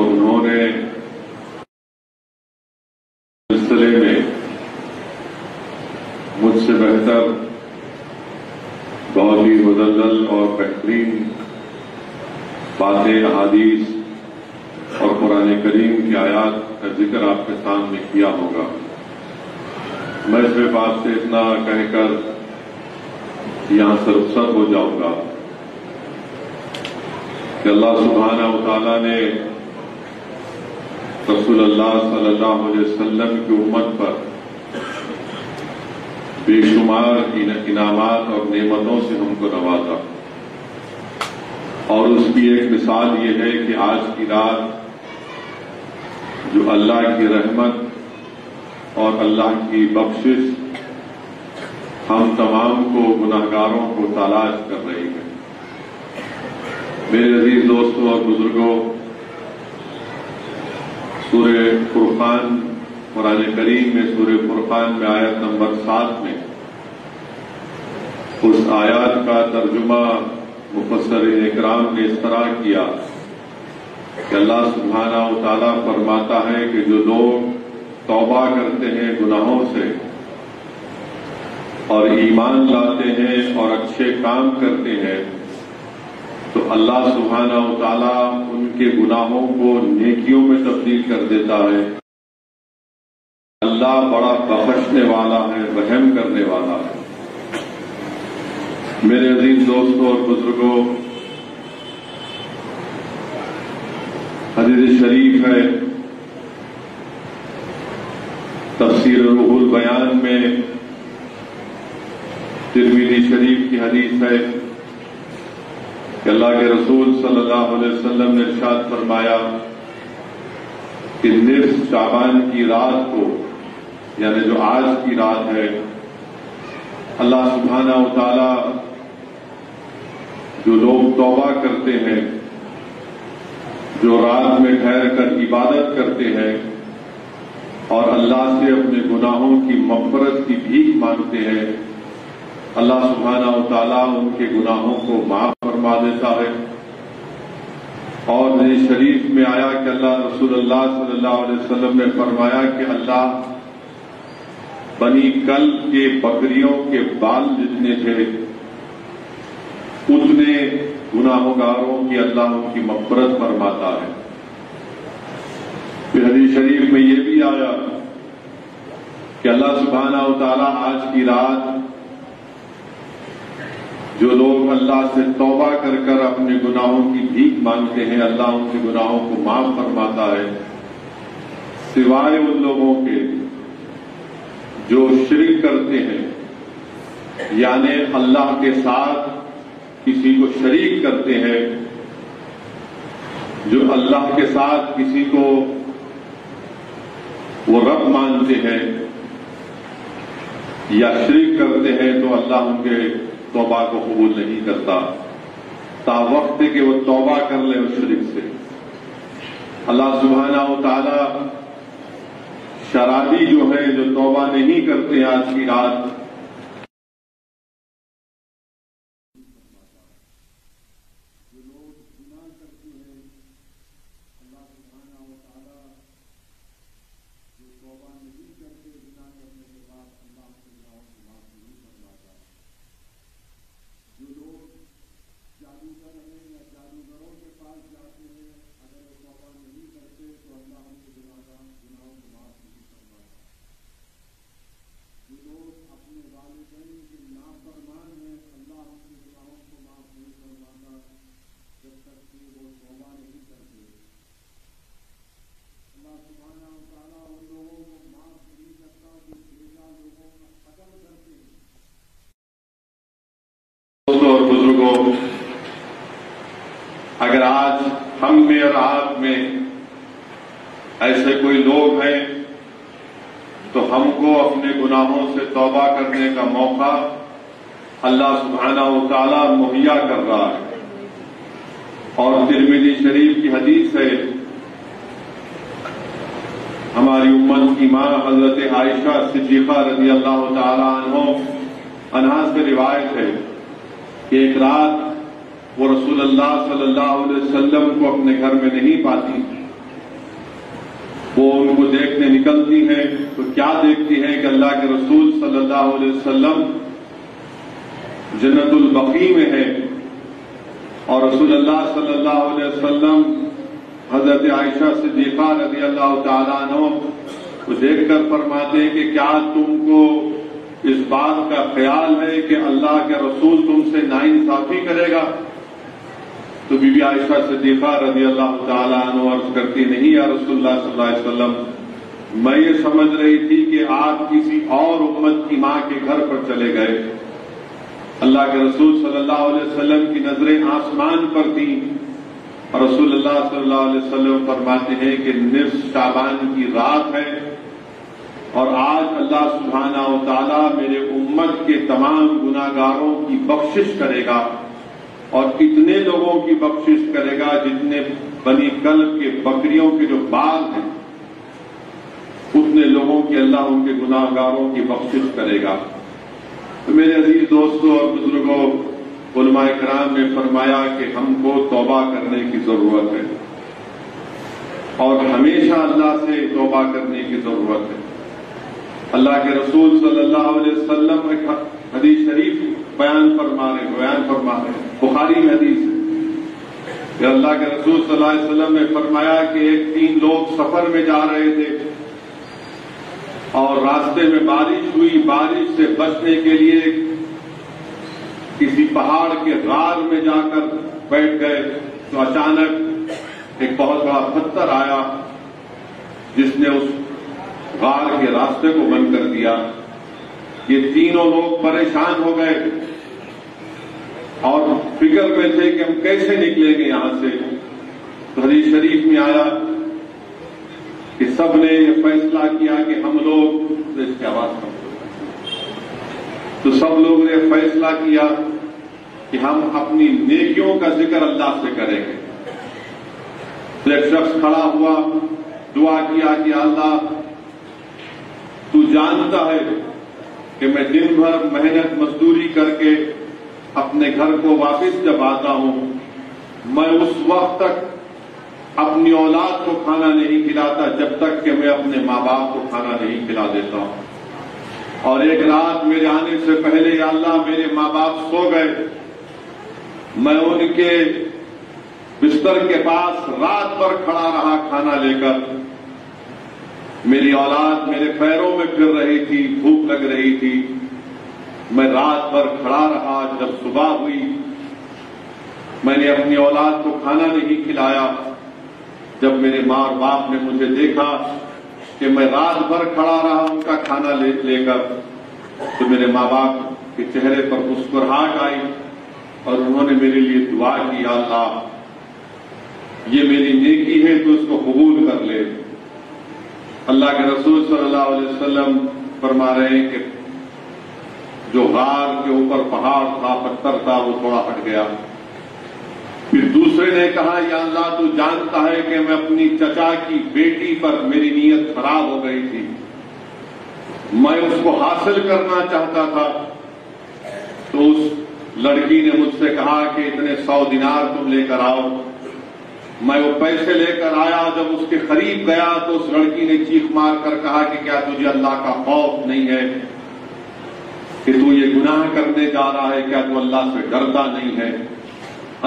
انہوں نے سلسلے میں مجھ سے بہتر بہت ہی مزلزل اور بہترین باتیں، احادیث اور قرآن کریم کی آیات کا ذکر آپ کے سامنے کیا ہوگا۔ میں اس میں بات سے اتنا کہہ کر یہاں سے رخصت ہو جاؤں گا کہ اللہ سبحانہ و تعالیٰ نے رسول اللہ صلی اللہ علیہ وسلم کی امت پر بے شمار انعامات اور نعمتوں سے ہم کو نوازا، اور اس کی ایک مثال یہ ہے کہ آج کی رات جو اللہ کی رحمت اور اللہ کی بخشش ہم تمام کو گناہگاروں کو تلاش کر رہی ہے۔ میرے عزیز دوستوں اور بزرگوں، سورہ فرقان، قرآن کریم میں سورہ فرقان میں آیت نمبر 7 میں اس آیات کا ترجمہ مفسرین اکرام نے اس طرح کیا کہ اللہ سبحانہ و تعالیٰ فرماتا ہے کہ جو لوگ توبہ کرتے ہیں گناہوں سے اور ایمان لاتے ہیں اور اچھے کام کرتے ہیں تو اللہ سبحانہ و تعالیٰ ان کے گناہوں کو نیکیوں میں تبدیل کر دیتا ہے۔ اللہ بڑا بخشنے والا ہے، رحم کرنے والا ہے۔ میرے عزیز دوستوں اور بزرگوں، حدیث شریف ہے تفسیر روح البیان میں، ترمذی شریف کی حدیث ہے کہ اللہ کے رسول صلی اللہ علیہ وسلم نے ارشاد فرمایا کہ نصف شعبان کی رات کو، یعنی جو آج کی رات ہے، اللہ سبحانہ و تعالی جو لوگ توبہ کرتے ہیں، جو رات میں ٹھہر کر عبادت کرتے ہیں اور اللہ سے اپنے گناہوں کی مغفرت کی بھیک مانگتے ہیں، اللہ سبحانہ و تعالیٰ ان کے گناہوں کو معاف فرما دیتا ہے۔ اور حدیث شریف میں آیا کہ اللہ رسول اللہ صلی اللہ علیہ وسلم نے فرمایا کہ اللہ بنی کلب کے بکریوں کے بال جتنے تھے اتنے گناہگاروں کی اللہ ان کی مغفرت فرماتا ہے۔ پھر حدیث شریف میں یہ بھی آیا کہ اللہ سبحانہ و تعالیٰ آج کی رات جو لوگ اللہ سے توبہ کر کر اپنے گناہوں کی بھیک مانگتے ہیں، اللہ ان کے گناہوں کو معاف فرماتا ہے، سوائے ان لوگوں کے جو شرک کرتے ہیں، یعنی اللہ کے ساتھ کسی کو شریک کرتے ہیں، جو اللہ کے ساتھ کسی کو وہ رب مانتے ہیں یا شرک کرتے ہیں، تو اللہ ان کے توبہ کو قبول نہیں کرتا تا وقت کہ وہ توبہ کر لیں اس شرک سے۔ اللہ سبحانہ و تعالی شرابی جو ہے، جو توبہ نہیں کرتے آج کی رات، اگر آج ہم میں اور آپ میں ایسے کوئی لوگ ہیں تو ہم کو اپنے گناہوں سے توبہ کرنے کا موقع اللہ سبحانہ و تعالیٰ مہیا کر رہا ہے۔ اور ترمذی شریف کی حدیث ہے، ہماری امت کی ماں حضرت عائشہ صدیقہ رضی اللہ تعالیٰ عنہا سے روایت ہے کہ ایک رات وہ رسول اللہ صلی اللہ علیہ وسلم کو اپنے گھر میں نہیں پاتی، وہ ان کو دیکھنے نکلتی ہیں تو کیا دیکھتی ہیں کہ اللہ کے رسول صلی اللہ علیہ وسلم جنت البقیع میں ہے، اور رسول اللہ صلی اللہ علیہ وسلم حضرت عائشہ صدیقہ رضی اللہ تعالیٰ عنہ کو دیکھ کر فرماتے ہیں کہ کیا تم کو اس بات کا خیال ہے کہ اللہ کے رسول تم سے ناانصافی کرے گا؟ تو بی بی عائشہ صدیقہ رضی اللہ تعالیٰ عنہ عرض کرتی، نہیں یا رسول اللہ صلی اللہ علیہ وسلم، میں یہ سمجھ رہی تھی کہ آپ کسی اور امت کی ماں کے گھر پر چلے گئے۔ اللہ کے رسول صلی اللہ علیہ وسلم کی نظریں آسمان پر تھیں، اور رسول اللہ صلی اللہ علیہ وسلم فرماتے ہیں کہ نصف شعبان کی رات ہے، اور آج اللہ سبحانہ و تعالیٰ میرے امت کے تمام گناہگاروں کی بخشش کرے گا، اور اتنے لوگوں کی بخشش کرے گا جتنے بنی کلب کے بکریوں کے جو بال ہیں اتنے لوگوں کی اللہ ان کے گناہگاروں کی بخشش کرے گا۔ تو میرے عزیز دوستوں اور بزرگوں، علماء کرام نے فرمایا کہ ہم کو توبہ کرنے کی ضرورت ہے، اور ہمیشہ اللہ سے توبہ کرنے کی ضرورت ہے۔ اللہ کے رسول صلی اللہ علیہ وسلم ایک حدیث شریف بیان فرما رہے ہیں، بخاری میں حدیث ہے کہ اللہ کے رسول صلی اللہ علیہ وسلم نے فرمایا کہ تین لوگ سفر میں جا رہے تھے، اور راستے میں بارش ہوئی، بارش سے بچنے کے لیے کسی پہاڑ کے غار میں جا کر بیٹھ گئے تو اچانک ایک بہت بڑا پتھر آیا جس نے اس غار کے راستے کو بند کر دیا۔ یہ تینوں لوگ پریشان ہو گئے اور فکر میں تھے کہ ہم کیسے نکلیں گے یہاں سے۔ تو حدیث شریف میں آیا کہ سب نے یہ فیصلہ کیا کہ ہم لوگ، اس کی آواز کم، تو سب لوگ نے فیصلہ کیا کہ ہم اپنی نیکیوں کا ذکر اللہ سے کریں گے۔ تو ایک شخص کھڑا ہوا، دعا کیا کہ اللہ تو جانتا ہے کہ میں دن بھر محنت مزدوری کر کے اپنے گھر کو واپس جب آتا ہوں، میں اس وقت تک اپنی اولاد کو کھانا نہیں کھلاتا جب تک کہ میں اپنے ماں باپ کو کھانا نہیں کھلا دیتا ہوں، اور ایک رات میرے آنے سے پہلے یا اللہ میرے ماں باپ سو گئے، میں ان کے بستر کے پاس رات بھر کھڑا رہا کھانا لے کر، میری اولاد میرے پیروں میں پھر رہی تھی، بھوک لگ رہی تھی، میں رات بھر کھڑا رہا، جب صبح ہوئی میں نے اپنی اولاد کو کھانا نہیں کھلایا۔ جب میرے ماں اور باپ نے مجھے دیکھا کہ میں رات بھر کھڑا رہا ان کا کھانا لے کر، تو میرے ماں باپ کے چہرے پر مسکراہٹ آئی اور انہوں نے میرے لیے دعا کی، اللہ یہ میری نیکی ہے تو اس کو قبول کر لے۔ اللہ کے رسول صلی اللہ علیہ وسلم فرما رہے ہیں کہ جو غار کے اوپر پہاڑ تھا، پتھر تھا، وہ تھوڑا ہٹ گیا۔ پھر دوسرے نے کہا یا اللہ تو جانتا ہے کہ میں اپنی چچا کی بیٹی پر میری نیت خراب ہو گئی تھی، میں اس کو حاصل کرنا چاہتا تھا۔ تو اس لڑکی نے مجھ سے کہا کہ اتنے 100 دینار تم لے کر آؤ۔ میں وہ پیسے لے کر آیا، جب اس کے قریب گیا تو اس لڑکی نے چیخ مار کر کہا کہ کیا تجھے اللہ کا خوف نہیں ہے کہ تو یہ گناہ کرنے جا رہا ہے؟ کیا تو اللہ سے ڈرتا نہیں ہے؟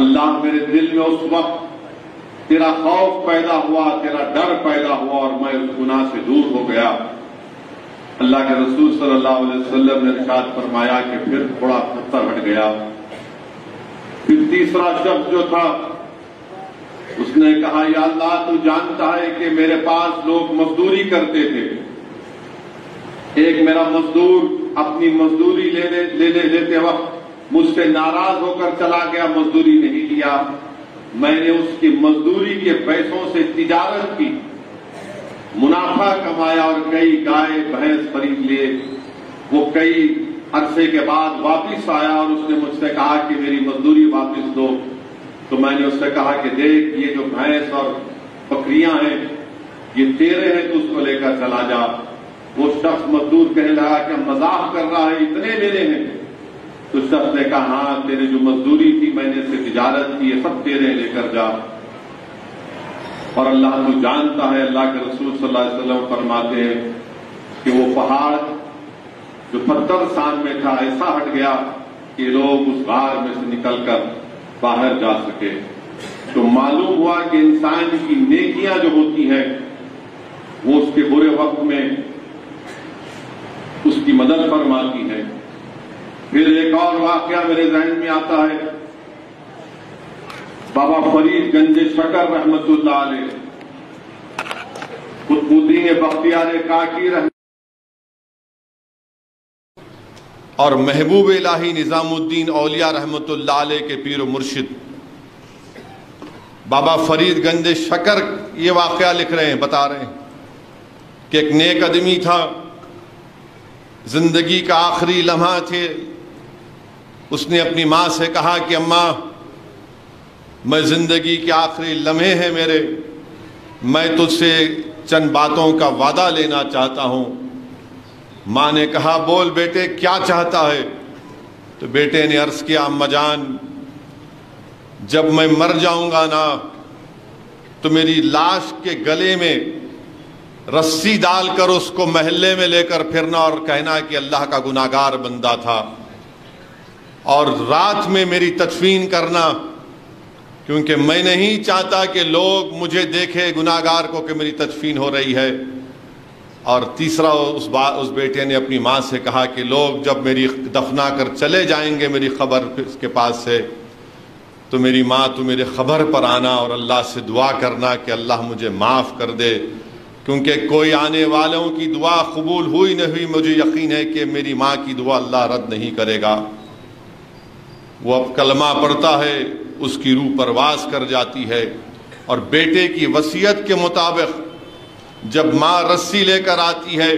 اللہ میرے دل میں اس وقت تیرا خوف پیدا ہوا، تیرا ڈر پیدا ہوا، اور میں اس گناہ سے دور ہو گیا۔ اللہ کے رسول صلی اللہ علیہ وسلم نے ارشاد فرمایا کہ پھر تھوڑا پتھر ہٹ گیا۔ پھر تیسرا شخص جو تھا اس نے کہا یا اللہ تو جانتا ہے کہ میرے پاس لوگ مزدوری کرتے تھے، ایک میرا مزدور اپنی مزدوری لیتے وقت مجھ سے ناراض ہو کر چلا گیا، مزدوری نہیں لیا، میں نے اس کی مزدوری کے پیسوں سے تجارت کی، منافع کمایا اور کئی گائے بھینس خرید لیے۔ وہ کئی عرصے کے بعد واپس آیا اور اس نے مجھ سے کہا کہ میری مزدوری واپس دو۔ تو میں نے اس سے کہا کہ دیکھ یہ جو بھینس اور بکریاں ہیں یہ تیرے ہیں، تو اس کو لے کر چلا جا۔ وہ شخص مزدور کہنے لگا کہ مذاق کر رہا ہے، اتنے میرے ہیں؟ تو شخص نے کہا ہاں تیرے جو مزدوری تھی میں نے اس سے تجارت کی، یہ سب تیرے، لے کر جا۔ اور اللہ تو جانتا ہے، اللہ کے رسول صلی اللہ علیہ وسلم فرماتے ہیں کہ وہ پہاڑ جو پتھر سان میں تھا ایسا ہٹ گیا کہ لوگ اس غار میں سے نکل کر باہر جا سکے۔ تو معلوم ہوا کہ انسان کی نیکیاں جو ہوتی ہیں وہ اس کے برے وقت میں اس کی مدد فرماتی ہے۔ پھر ایک اور واقعہ میرے ذہن میں آتا ہے، بابا فرید گنج شکر رحمت اللہ علیہ، قطب الدین بختیار کاکی اور محبوب الہی نظام الدین اولیاء رحمت اللہ علیہ کے پیر و مرشد بابا فرید گنج شکر یہ واقعہ لکھ رہے ہیں، بتا رہے ہیں کہ ایک نیک آدمی تھا، زندگی کا آخری لمحہ تھے، اس نے اپنی ماں سے کہا کہ اماں میں زندگی کے آخری لمحے ہیں میرے، میں تجھ سے چند باتوں کا وعدہ لینا چاہتا ہوں۔ ماں نے کہا بول بیٹے کیا چاہتا ہے؟ تو بیٹے نے عرض کیا اماں جان جب میں مر جاؤں گا نا تو میری لاش کے گلے میں رسی ڈال کر اس کو محلے میں لے کر پھرنا اور کہنا کہ اللہ کا گناہگار بندہ تھا، اور رات میں میری تدفین کرنا، کیونکہ میں نہیں چاہتا کہ لوگ مجھے دیکھے گناہگار کو کہ میری تدفین ہو رہی ہے۔ اور تیسرا اس بیٹے نے اپنی ماں سے کہا کہ لوگ جب میری دفنا کر چلے جائیں گے میری خبر اس کے پاس سے، تو میری ماں تو میرے خبر پر آنا اور اللہ سے دعا کرنا کہ اللہ مجھے معاف کر دے، کیونکہ کوئی آنے والوں کی دعا قبول ہوئی نہ ہوئی مجھے یقین ہے کہ میری ماں کی دعا اللہ رد نہیں کرے گا۔ وہ اب کلمہ پڑھتا ہے، اس کی روح پرواز کر جاتی ہے، اور بیٹے کی وصیت کے مطابق جب ماں رسی لے کر آتی ہے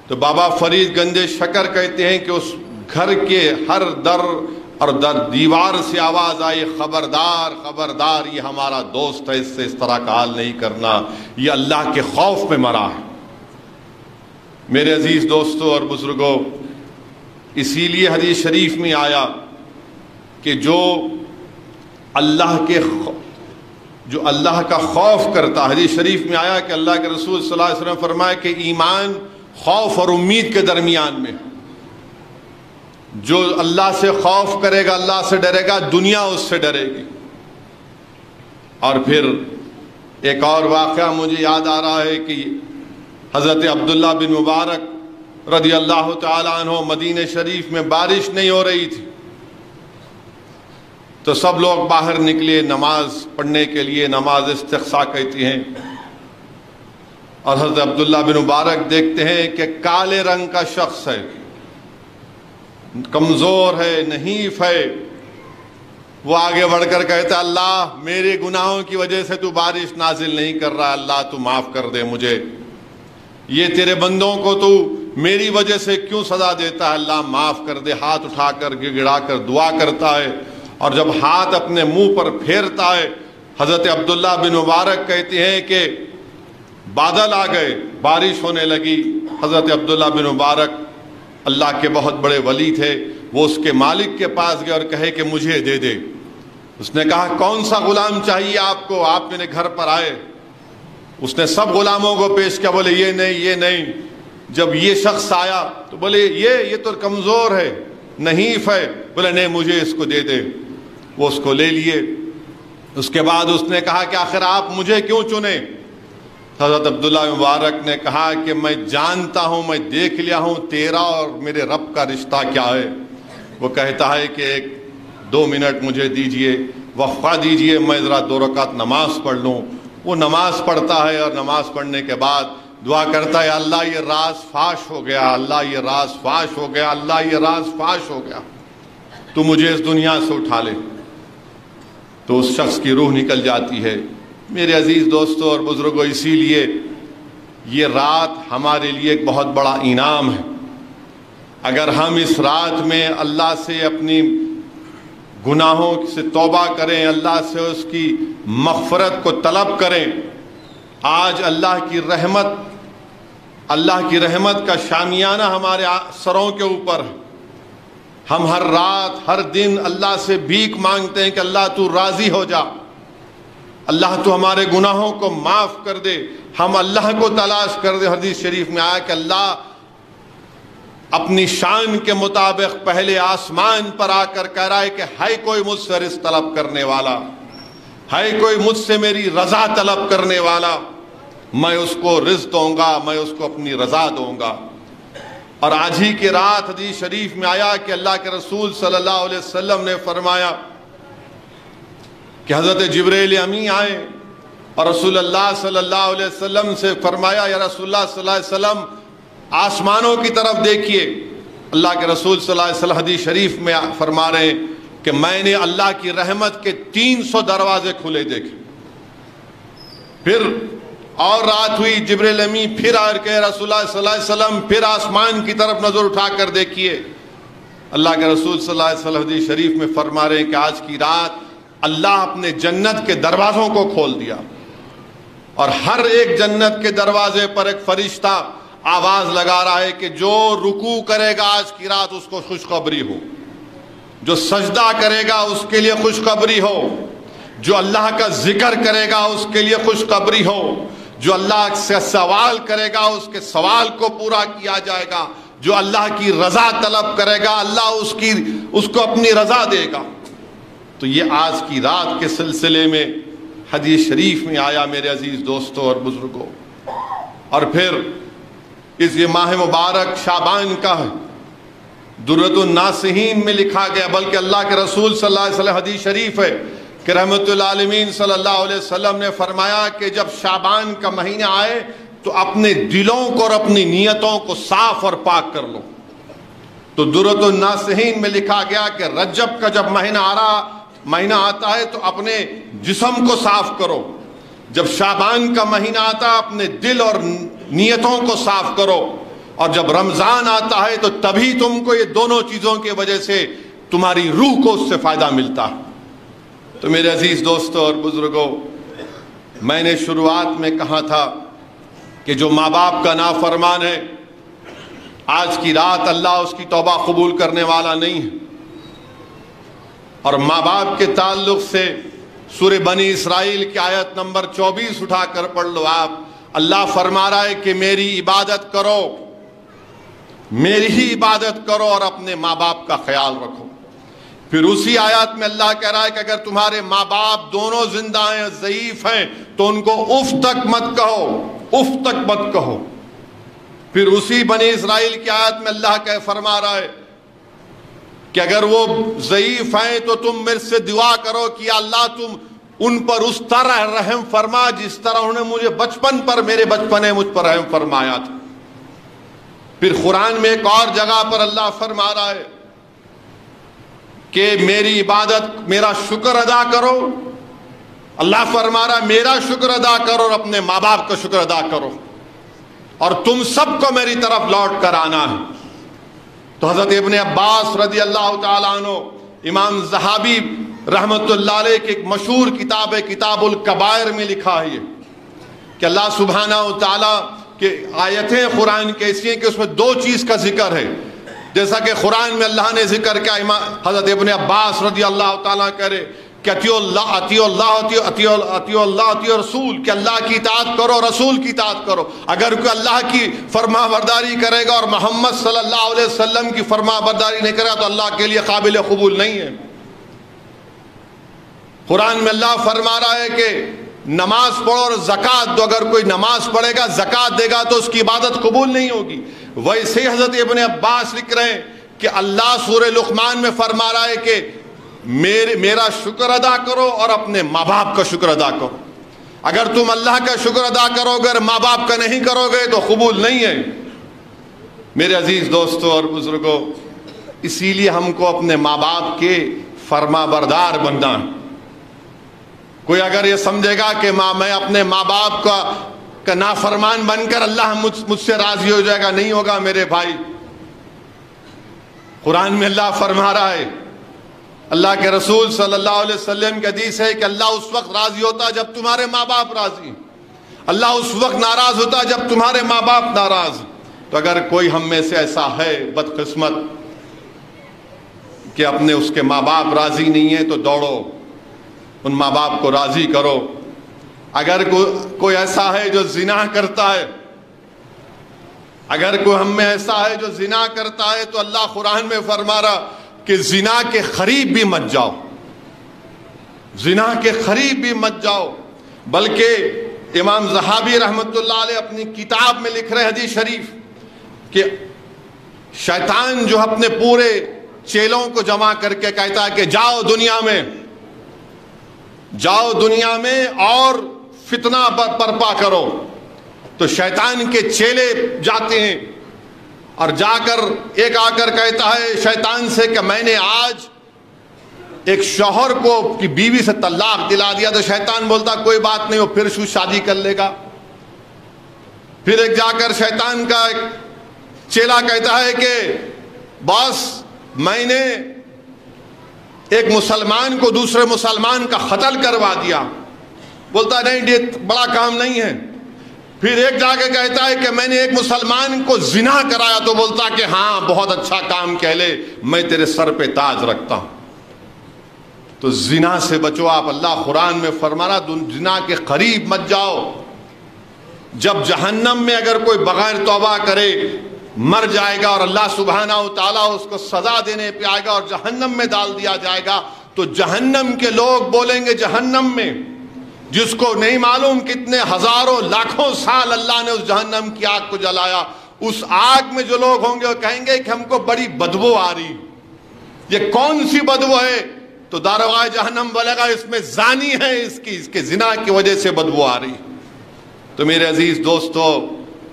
تو بابا فرید گنج شکر کہتے ہیں کہ اس گھر کے ہر در اور دیوار سے آواز آئی خبردار خبردار یہ ہمارا دوست ہے، اس سے اس طرح کا حال نہیں کرنا، یہ اللہ کے خوف میں مرا ہے۔ میرے عزیز دوستوں اور بزرگوں، اسی لیے حدیث شریف میں آیا کہ جو اللہ کا خوف کرتا، حدیث شریف میں آیا کہ اللہ کے رسول صلی اللہ علیہ وسلم فرمائے کہ ایمان خوف اور امید کے درمیان میں، جو اللہ سے خوف کرے گا، اللہ سے ڈرے گا، دنیا اس سے ڈرے گی۔ اور پھر ایک اور واقعہ مجھے یاد آ رہا ہے کہ حضرت عبداللہ بن مبارک رضی اللہ تعالی عنہ مدینہ شریف میں بارش نہیں ہو رہی تھی، تو سب لوگ باہر نکلے نماز پڑھنے کے لیے، نماز استسقاء کہتی ہیں، اور حضرت عبداللہ بن مبارک دیکھتے ہیں کہ کالے رنگ کا شخص ہے، کمزور ہے، نحیف ہے، وہ آگے بڑھ کر کہتا اللہ میرے گناہوں کی وجہ سے تو بارش نازل نہیں کر رہا، اللہ تو معاف کر دے مجھے، یہ تیرے بندوں کو تو میری وجہ سے کیوں سزا دیتا ہے، اللہ معاف کر دے۔ ہاتھ اٹھا کر گڑا کر دعا کرتا ہے، اور جب ہاتھ اپنے منہ پر پھیرتا ہے حضرت عبداللہ بن مبارک کہتے ہیں کہ بادل آ گئے، بارش ہونے لگی۔ حضرت عبداللہ بن مبارک اللہ کے بہت بڑے ولی تھے، وہ اس کے مالک کے پاس گئے اور کہے کہ مجھے دے دے۔ اس نے کہا کون سا غلام چاہیے آپ کو، آپ میرے گھر پر آئے۔ اس نے سب غلاموں کو پیش کیا، بولے یہ نہیں یہ نہیں۔ جب یہ شخص آیا تو بولے یہ تو کمزور ہے، نحیف ہے، بولے نہیں مجھے اس کو دے دے۔ وہ اس کو لے لیے۔ اس کے بعد اس نے کہا کہ آخر آپ مجھے کیوں چنے؟ حضرت عبداللہ مبارک نے کہا کہ میں جانتا ہوں، میں دیکھ لیا ہوں تیرا اور میرے رب کا رشتہ کیا ہے۔ وہ کہتا ہے کہ 1-2 منٹ مجھے دیجئے، وقفہ دیجئے، میں ذرا 2 رکعت نماز پڑھ لوں۔ وہ نماز پڑھتا ہے، اور نماز پڑھنے کے بعد دعا کرتا ہے اللہ یہ راز فاش ہو گیا، اللہ یہ راز فاش ہو گیا، اللہ یہ راز فاش ہو گیا، تو مجھے اس دنیا سے اٹھا لے۔ تو اس شخص کی روح نکل جاتی ہے۔ میرے عزیز دوستوں اور بزرگوں، اسی لیے یہ رات ہمارے لیے ایک بہت بڑا انعام ہے۔ اگر ہم اس رات میں اللہ سے اپنی گناہوں سے توبہ کریں، اللہ سے اس کی مغفرت کو طلب کریں، آج اللہ کی رحمت کا شامیانہ ہمارے سروں کے اوپر ہے۔ ہم ہر رات ہر دن اللہ سے بھیک مانگتے ہیں کہ اللہ تو راضی ہو جا، اللہ تو ہمارے گناہوں کو معاف کر دے، ہم اللہ کو تلاش کر دے۔ حدیث شریف میں آیا کہ اللہ اپنی شان کے مطابق پہلے آسمان پر آ کر کہہ رہا ہے کہ ہے کوئی مجھ سے رزق طلب کرنے والا، ہے کوئی مجھ سے میری رضا طلب کرنے والا، میں اس کو رزق دوں گا، میں اس کو اپنی رضا دوں گا۔ اور آج ہی کی رات حدیث شریف میں آیا کہ اللہ کے رسول صلی اللہ علیہ وسلم نے فرمایا کہ حضرت جبریل امی آئے اور رسول اللہ صلی اللہ علیہ وسلم سے فرمایا یا رسول اللہ صلی اللہ علیہ وسلم آسمانوں کی طرف دیکھیے۔ اللہ کے رسول صلی اللہ علیہ وسلم حدیث شریف میں فرما رہے ہیں کہ میں نے اللہ کی رحمت کے 300 دروازے کھلے دیکھے۔ پھر اور رات ہوئی، جبریل امی پھر آ کے رسول اللہ صلی اللہ علیہ وسلم پھر آسمان کی طرف نظر اٹھا کر دیکھیے۔ اللہ کے رسول صلی اللہ علیہ وسلم حدیث شریف میں فرما رہے ہیں کہ آج کی رات اللہ اپنے جنت کے دروازوں کو کھول دیا، اور ہر ایک جنت کے دروازے پر ایک فرشتہ آواز لگا رہا ہے کہ جو رکوع کرے گا آج کی رات اس کو خوشخبری ہو، جو سجدہ کرے گا اس کے لیے خوشخبری ہو، جو اللہ کا ذکر کرے گا اس کے لیے خوشخبری ہو، جو اللہ سے سوال کرے گا اس کے سوال کو پورا کیا جائے گا، جو اللہ کی رضا طلب کرے گا اللہ اس کو اپنی رضا دے گا۔ تو یہ آج کی رات کے سلسلے میں حدیث شریف میں آیا میرے عزیز دوستوں اور بزرگوں۔ اور پھر اس یہ ماہ مبارک شعبان کا درۃ الناصحین میں لکھا گیا، بلکہ اللہ کے رسول صلی اللہ علیہ وسلم حدیث شریف ہے کہ رحمت العالمین صلی اللہ علیہ وسلم نے فرمایا کہ جب شعبان کا مہینہ آئے تو اپنے دلوں کو اور اپنی نیتوں کو صاف اور پاک کر لو۔ تو درۃ الناصحین میں لکھا گیا کہ رجب کا جب مہینہ آتا ہے تو اپنے جسم کو صاف کرو، جب شعبان کا مہینہ آتا ہے اپنے دل اور نیتوں کو صاف کرو، اور جب رمضان آتا ہے تو تبھی تم کو یہ دونوں چیزوں کی وجہ سے تمہاری روح کو اس سے فائدہ ملتا ہے۔ تو میرے عزیز دوستوں اور بزرگوں، میں نے شروعات میں کہا تھا کہ جو ماں باپ کا نافرمان ہے آج کی رات اللہ اس کی توبہ قبول کرنے والا نہیں ہے۔ اور ماں باپ کے تعلق سے سورہ بنی اسرائیل کی آیت نمبر 24 اٹھا کر پڑھ لو آپ۔ اللہ فرما رہا ہے کہ میری عبادت کرو، میری ہی عبادت کرو اور اپنے ماں باپ کا خیال رکھو۔ پھر اسی آیات میں اللہ کہہ رہا ہے کہ اگر تمہارے ماں باپ دونوں زندہ ہیں، ضعیف ہیں، تو ان کو اف تک مت کہو، اف تک مت کہو۔ پھر اسی بنی اسرائیل کی آیت میں اللہ کا فرما رہا ہے کہ اگر وہ ضعیف ہیں تو تم میرے سے دعا کرو کہ اللہ تم ان پر اس طرح رحم فرما جس طرح انہوں نے مجھے بچپن پر، میرے بچپن میں مجھ پر رحم فرمایا تھا۔ پھر قرآن میں ایک اور جگہ پر اللہ فرما رہا ہے کہ میری عبادت، میرا شکر ادا کرو۔ اللہ فرما رہا ہے میرا شکر ادا کرو اور اپنے ماں باپ کا شکر ادا کرو، اور تم سب کو میری طرف لوٹ کر آنا ہے۔ تو حضرت ابن عباس رضی اللہ تعالیٰ عنہ، امام زہابی رحمت اللہ علیہ کی ایک مشہور کتاب ہے کتاب الکبائر میں لکھا ہے کہ اللہ سبحانہ وتعالیٰ کہ آیتیں قرآن کی ایسی ہیں کہ اس میں دو چیز کا ذکر ہے۔ جیسا کہ قرآن میں اللہ نے ذکر کیا، حضرت ابن عباس رضی اللہ تعالیٰ کہہ رہے کہ اطیعوا اللہ اطیعوا رسول، کہ اللہ کی اطاعت کرو، رسول کی اطاعت کرو۔ اگر کوئی اللہ کی فرما برداری کرے گا اور محمد صلی اللہ علیہ وسلم کی فرما برداری نہیں کرے گا تو اللہ کے لیے قابل قبول نہیں ہے۔ قرآن میں اللہ فرما رہا ہے کہ نماز پڑھو اور زکوٰۃ دو، اگر کوئی نماز پڑھے گا زکوٰۃ دے گا تو اس کی عبادت قبول نہیں ہوگی۔ ویسے حضرت ابن عباس لکھ رہے ہیں کہ اللہ سورہ لقمان میں فرما رہا ہے کہ میرا شکر ادا کرو اور اپنے ماں باپ کا شکر ادا کرو۔ اگر تم اللہ کا شکر ادا کرو گے اور ماں باپ کا نہیں کرو گے تو قبول نہیں ہے۔ میرے عزیز دوستوں اور بزرگوں، اسی لیے ہم کو اپنے ماں باپ کے فرما بردار بننا ہے۔ کوئی اگر یہ سمجھے گا کہ میں اپنے ماں باپ کا نافرمان بن کر اللہ مجھ سے راضی ہو جائے گا، نہیں ہوگا میرے بھائی۔ قرآن میں اللہ فرما رہا ہے، اللہ کے رسول صلی اللہ علیہ وسلم کی حدیث ہے کہ اللہ اس وقت راضی ہوتا جب تمہارے ماں باپ راضی، اللہ اس وقت ناراض ہوتا جب تمہارے ماں باپ ناراض۔ تو اگر کوئی ہم میں سے ایسا ہے بدقسمت کہ اپنے اس کے ماں باپ راضی نہیں ہیں تو دوڑو، ان ماں باپ کو راضی کرو۔ اگر کوئی ایسا ہے جو زنا کرتا ہے، اگر کوئی ہم میں ایسا ہے جو زنا کرتا ہے، تو اللہ قرآن میں فرما رہا کہ زنا کے قریب بھی مت جاؤ، زنا کے قریب بھی مت جاؤ۔ بلکہ امام زہابی رحمت اللہ علیہ اپنی کتاب میں لکھ رہے حدیث شریف کہ شیطان جو اپنے پورے چیلوں کو جمع کر کے کہتا ہے کہ جاؤ دنیا میں اور فتنہ برپا کرو، تو شیطان کے چیلے جاتے ہیں اور جا کر ایک آ کر کہتا ہے شیطان سے کہ میں نے آج ایک شوہر کو کی بیوی سے طلاق دلا دیا، تو شیطان بولتا کوئی بات نہیں، وہ پھر شادی کر لے گا۔ پھر ایک جا کر شیطان کا ایک چیلا کہتا ہے کہ باس میں نے ایک مسلمان کو دوسرے مسلمان کا قتل کروا دیا، بولتا نہیں یہ بڑا کام نہیں ہے۔ پھر ایک جا کے کہتا ہے کہ میں نے ایک مسلمان کو زنا کرایا، تو بولتا کہ ہاں بہت اچھا کام کہہ لے، میں تیرے سر پہ تاج رکھتا ہوں۔ تو زنا سے بچو آپ، اللہ قرآن میں فرما رہا زنا کے قریب مت جاؤ۔ جب جہنم میں اگر کوئی بغیر توبہ کرے مر جائے گا اور اللہ سبحانہ و تعالیٰ اس کو سزا دینے پہ آئے گا اور جہنم میں ڈال دیا جائے گا، تو جہنم کے لوگ بولیں گے جہنم میں، جس کو نہیں معلوم کتنے ہزاروں لاکھوں سال اللہ نے اس جہنم کی آگ کو جلایا، اس آگ میں جو لوگ ہوں گے وہ کہیں گے کہ ہم کو بڑی بدبو آ رہی، یہ کون سی بدبو ہے؟ تو داروغہ جہنم بولے گا اس میں زانی ہے، اس کے زنا کی وجہ سے بدبو آ رہی۔ تو میرے عزیز دوستو،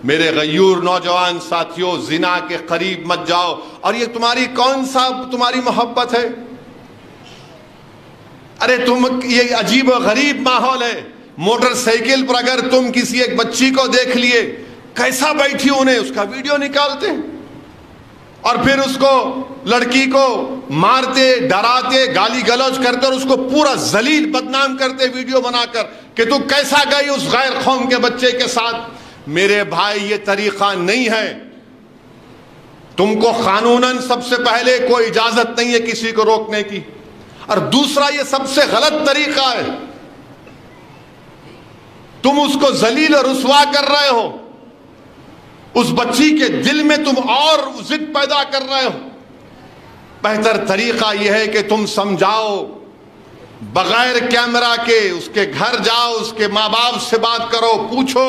میرے غیور نوجوان ساتھیوں، زنا کے قریب مت جاؤ۔ اور یہ تمہاری محبت ہے؟ ارے یہ عجیب و غریب ماحول ہے۔ موٹر سائیکل پر اگر تم کسی ایک بچی کو دیکھ لیے کیسا بیٹھی انہیں، اس کا ویڈیو نکالتے ہیں اور پھر اس کو لڑکی کو مارتے، ڈراتے، گالی گلوچ کرتے اور اس کو پورا ذلیل بدنام کرتے ویڈیو بنا کر کہ تو کیسا گئی اس غیر قوم کے بچے کے ساتھ۔ میرے بھائی یہ طریقہ نہیں ہے، تم کو قانوناً سب سے پہلے کوئی اجازت نہیں ہے کسی کو روکنے کی، اور دوسرا یہ سب سے غلط طریقہ ہے، تم اس کو ذلیل اور رسوا کر رہے ہو، اس بچی کے دل میں تم اور ضد پیدا کر رہے ہو۔ بہتر طریقہ یہ ہے کہ تم سمجھاؤ، بغیر کیمرہ کے اس کے گھر جاؤ، اس کے ماں باپ سے بات کرو، پوچھو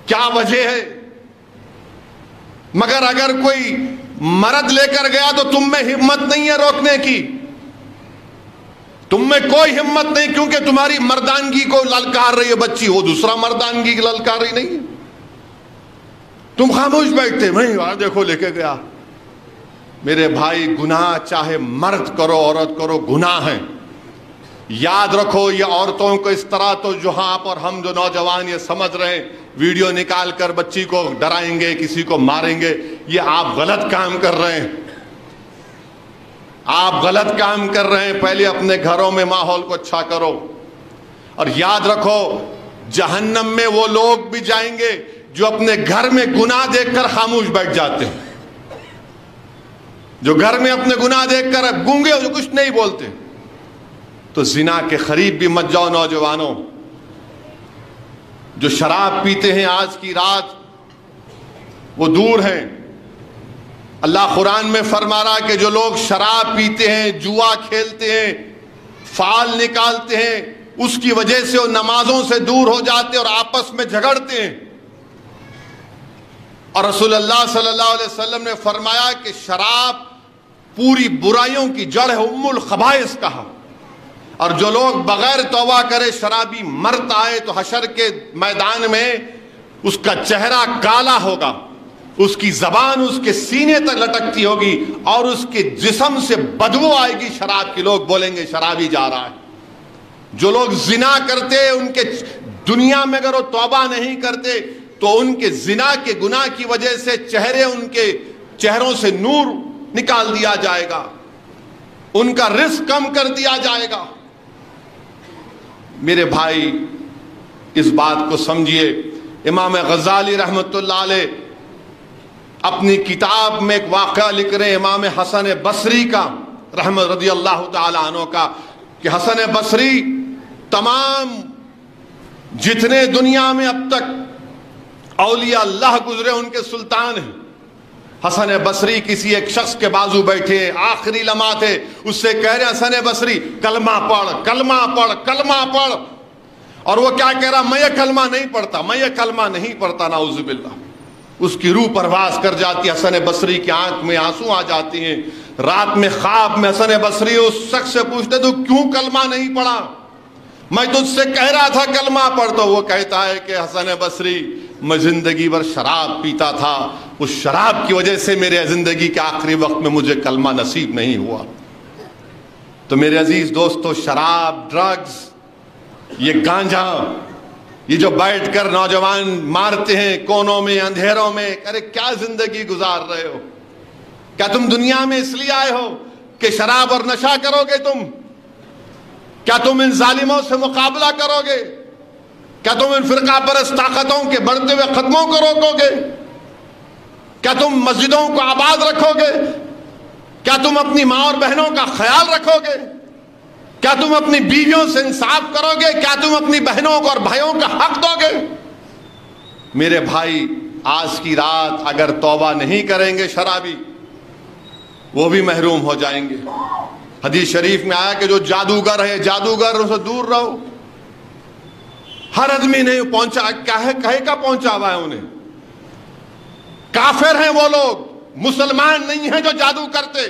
کیا وجہ ہے۔ مگر اگر کوئی مرد لے کر گیا تو تم میں ہمت نہیں ہے روکنے کی، تم میں کوئی ہمت نہیں، کیونکہ تمہاری مردانگی کو للکار رہی ہے بچی، وہ دوسرا مردانگی کی للکار رہی نہیں ہے، تم خاموش بیٹھتے نہیں دیکھو لے کے گیا۔ میرے بھائی گناہ چاہے مرد کرو عورت کرو گناہ ہے، یاد رکھو یہ عورتوں کو اس طرح تو جو آپ اور ہم جو نوجوان یہ سمجھ رہے ہیں ویڈیو نکال کر بچی کو ڈرائیں گے، کسی کو ماریں گے، یہ آپ غلط کام کر رہے ہیں، آپ غلط کام کر رہے ہیں۔ پہلے اپنے گھروں میں ماحول کو اچھا کرو، اور یاد رکھو جہنم میں وہ لوگ بھی جائیں گے جو اپنے گھر میں گناہ دیکھ کر خاموش بیٹھ جاتے ہیں، جو گھر میں اپنے گناہ دیکھ کر گونگے جو کچھ نہیں بولتے۔ تو زنا کے قریب بھی مت جاؤ نوجوانوں۔ جو شراب پیتے ہیں آج کی رات وہ دور ہیں۔ اللہ قرآن میں فرما رہا کہ جو لوگ شراب پیتے ہیں، جوا کھیلتے ہیں، فال نکالتے ہیں، اس کی وجہ سے وہ نمازوں سے دور ہو جاتے اور آپس میں جھگڑتے ہیں۔ اور رسول اللہ صلی اللہ علیہ وسلم نے فرمایا کہ شراب پوری برائیوں کی جڑ ہے، ام الخبائث کہا۔ اور جو لوگ بغیر توبہ کرے شرابی مرتا ہے تو حشر کے میدان میں اس کا چہرہ کالا ہوگا، اس کی زبان اس کے سینے تک لٹکتی ہوگی اور اس کے جسم سے بدبو آئے گی شراب کی، لوگ بولیں گے شرابی جا رہا ہے۔ جو لوگ زنا کرتے ان کے دنیا میں اگر وہ توبہ نہیں کرتے تو ان کے زنا کے گناہ کی وجہ سے ان کے چہروں سے نور نکال دیا جائے گا، ان کا رزق کم کر دیا جائے گا۔ میرے بھائی اس بات کو سمجھیے۔ امام غزالی رحمت اللہ علیہ اپنی کتاب میں ایک واقعہ لکھ رہے ہیں امام حسن بصری کا رحمت رضی اللہ تعالی عنہ کا، کہ حسن بصری تمام جتنے دنیا میں اب تک اولیاء اللہ گزرے ان کے سلطان ہیں. حسن بصری کسی ایک شخص کے بازو بیٹھے، آخری لمحہ تھے، اس سے کہہ رہے حسن بصری کلمہ پڑھ، کلمہ پڑھ، کلمہ پڑھ. اور وہ کیا کہہ رہا؟ میں یہ کلمہ نہیں پڑھتا، میں یہ کلمہ نہیں پڑھتا. نعوذ باللہ. اس کی روح پرواز کر جاتی ہے. حسن بصری کی آنکھ میں آنسو آ جاتے ہیں. رات میں خواب میں حسن بصری اس شخص سے پوچھتے تو کیوں کلمہ نہیں پڑھا؟ میں تجھ سے کہہ رہا تھا کلمہ پڑھ. تو وہ کہتا ہے کہ حسن بصری میں زندگی بھر شراب پیتا تھا، اس شراب کی وجہ سے میرے زندگی کے آخری وقت میں مجھے کلمہ نصیب نہیں ہوا. تو میرے عزیز دوستو، شراب، ڈرگز، یہ گانجا، یہ جو بیٹھ کر نوجوان مارتے ہیں کونوں میں، اندھیروں میں، ارے کیا زندگی گزار رہے ہو؟ کیا تم دنیا میں اس لیے آئے ہو کہ شراب اور نشہ کرو گے؟ کیا تم ان ظالموں سے مقابلہ کرو گے؟ کیا تم ان فرقہ پرست طاقتوں کے بڑھتے ہوئے قدموں کو روکو گے؟ کیا تم مسجدوں کو آباد رکھو گے؟ کیا تم اپنی ماں اور بہنوں کا خیال رکھو گے؟ کیا تم اپنی بیویوں سے انصاف کرو گے؟ کیا تم اپنی بہنوں اور بھائیوں کا حق دو گے؟ میرے بھائی، آج کی رات اگر توبہ نہیں کریں گے شرابی، وہ بھی محروم ہو جائیں گے. حدیث شریف میں آیا کہ جو جادوگر ہے، جادوگر سے دور رہو. ہر آدمی نہیں پہنچا، کہے کا پہنچا ہوا ہے انہیں. کافر ہیں وہ لوگ، مسلمان نہیں ہیں جو جادو کرتے.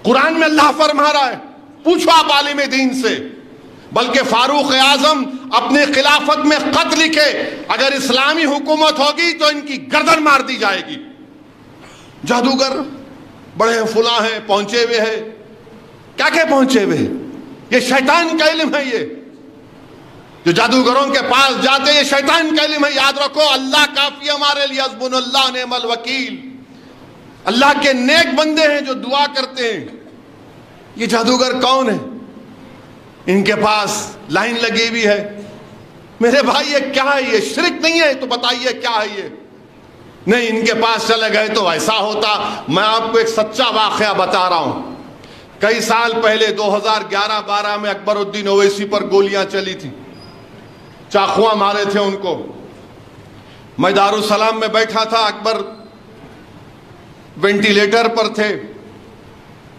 قرآن میں اللہ فرما رہا ہے، پوچھو آپ عالم دین سے. بلکہ فاروق اعظم اپنے خلافت میں خط لکھے، اگر اسلامی حکومت ہوگی تو ان کی گردن مار دی جائے گی. جادوگر بڑے فلاں ہیں، پہنچے ہوئے ہیں. کیا پہنچے ہوئے؟ یہ شیطان کا علم ہے. یہ جو جادوگروں کے پاس جاتے یہ شیطان کا علم ہے. یاد رکھو، اللہ کافی ہمارے لیے، حسبنا اللہ نعم الوکیل. اللہ کے نیک بندے ہیں جو دعا کرتے ہیں. یہ جادوگر کون ہیں؟ ان کے پاس لائن لگی ہوئی ہے. میرے بھائی یہ کیا ہے؟ یہ شرک نہیں ہے؟ تو بتائیے کیا ہے یہ؟ نہیں، ان کے پاس چلے گئے تو ایسا ہوتا. میں آپ کو ایک سچا واقعہ بتا رہا ہوں. کئی سال پہلے 2011-12 میں اکبر الدین اویسی پر گولیاں چلی تھی، چاقواں مارے تھے ان کو. میں دارالسلام میں بیٹھا تھا، اکبر وینٹیلیٹر پر تھے.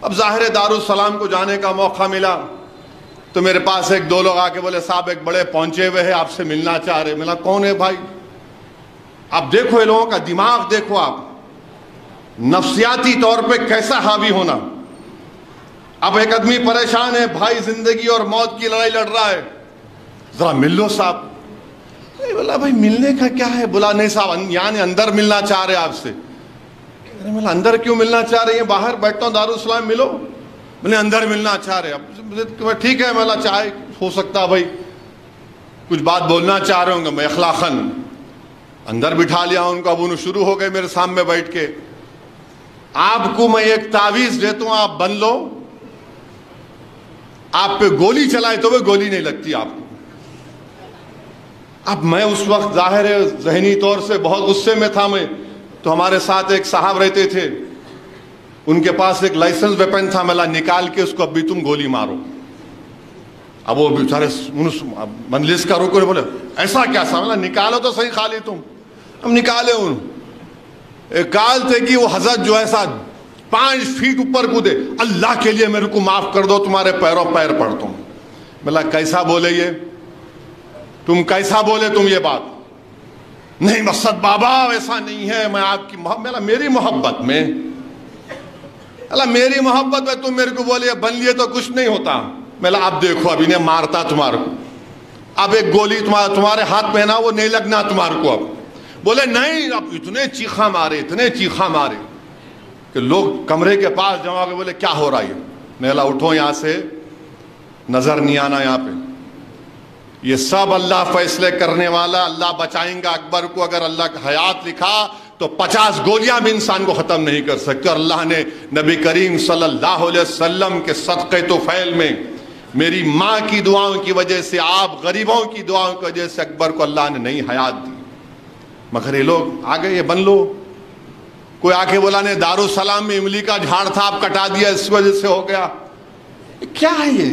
اب ظاہر دارالسلام کو جانے کا موقع ملا تو میرے پاس ایک دو لوگ آ کے بولے صاحب ایک بڑے پہنچے ہوئے ہیں، آپ سے ملنا چاہ رہے. ملا کون ہے بھائی؟ اب دیکھو یہ لوگوں کا دماغ دیکھو آپ، نفسیاتی طور پہ کیسا حاوی ہونا. اب ایک آدمی پریشان ہے، بھائی زندگی اور موت کی لڑائی لڑ رہا ہے، ذرا مل لو صاحب. بولا بھائی ملنے کا کیا ہے؟ بولا نہیں صاحب یعنی اندر ملنا چاہ رہے آپ سے. بولا اندر کیوں ملنا چاہ رہے ہیں؟ باہر بیٹھتا ہوں دارالسلام، ملو. بولے اندر ملنا چاہ رہے. اب ٹھیک ہے، میں چاہے ہو سکتا بھائی کچھ بات بولنا چاہ رہے ہوں گے. میں اخلاقاً اندر بٹھا لیا ان کو. اب انہوں شروع ہو گئے میرے سامنے بیٹھ کے، آپ کو میں ایک تعویذ دیتا ہوں، آپ بن لو، آپ پہ گولی چلائے تو وہ گولی نہیں لگتی آپ کو. اب میں اس وقت ظاہر ہے ذہنی طور سے بہت غصے میں تھا. میں تو ہمارے ساتھ ایک صاحب رہتے تھے، ان کے پاس ایک لائسنس ویپن تھا. ملا نکال کے اس کو اب بھی تم گولی مارو. اب وہ بیچارے مجلس کا رکو، بولے ایسا کیا سا؟ نکالو تو صحیح خالی تم. ہم نکالے. ایک کال تھے کہ وہ حضرت جو ایسا 5 فیٹ اوپر کودے، اللہ کے لیے میرے کو معاف کر دو، تمہارے پیروں پیر پڑتا ہوں. بولا کیسا بولے یہ؟ تم کیسا بولے تم یہ بات؟ نہیں مقصد بابا ایسا نہیں ہے، میں آپ کی محبت، میری محبت میں، اللہ میری محبت میں تم میرے کو بولے بن لیے تو کچھ نہیں ہوتا. میں اب دیکھو اب انہیں مارتا تمہارے کو، اب ایک گولی تمہارے ہاتھ میں نا وہ نہیں لگنا تمہارے کو. اب بولے نہیں. اب اتنے چیخا مارے کہ لوگ کمرے کے پاس جمع کے بولے کیا ہو رہا ہے؟ میں اٹھو یہاں سے، نظر نہیں آنا یہاں پہ. یہ سب اللہ فیصلے کرنے والا، اللہ بچائیں گا اکبر کو. اگر اللہ کا حیات لکھا تو 50 گولیاں بھی انسان کو ختم نہیں کر سکتے. اور اللہ نے نبی کریم صلی اللہ علیہ وسلم کے صدقے طفیل میں میری ماں کی دعاؤں کی وجہ سے، آپ غریبوں کی دعاؤں کی وجہ سے اکبر کو اللہ نے نئی حیات دی. مگر یہ لوگ آ گئے، یہ بن لو. کوئی آ کے بولا نے دارالسلام میں املی کا جھاڑ تھا، آپ کٹا دیا، اس وجہ سے ہو گیا. کیا ہے یہ؟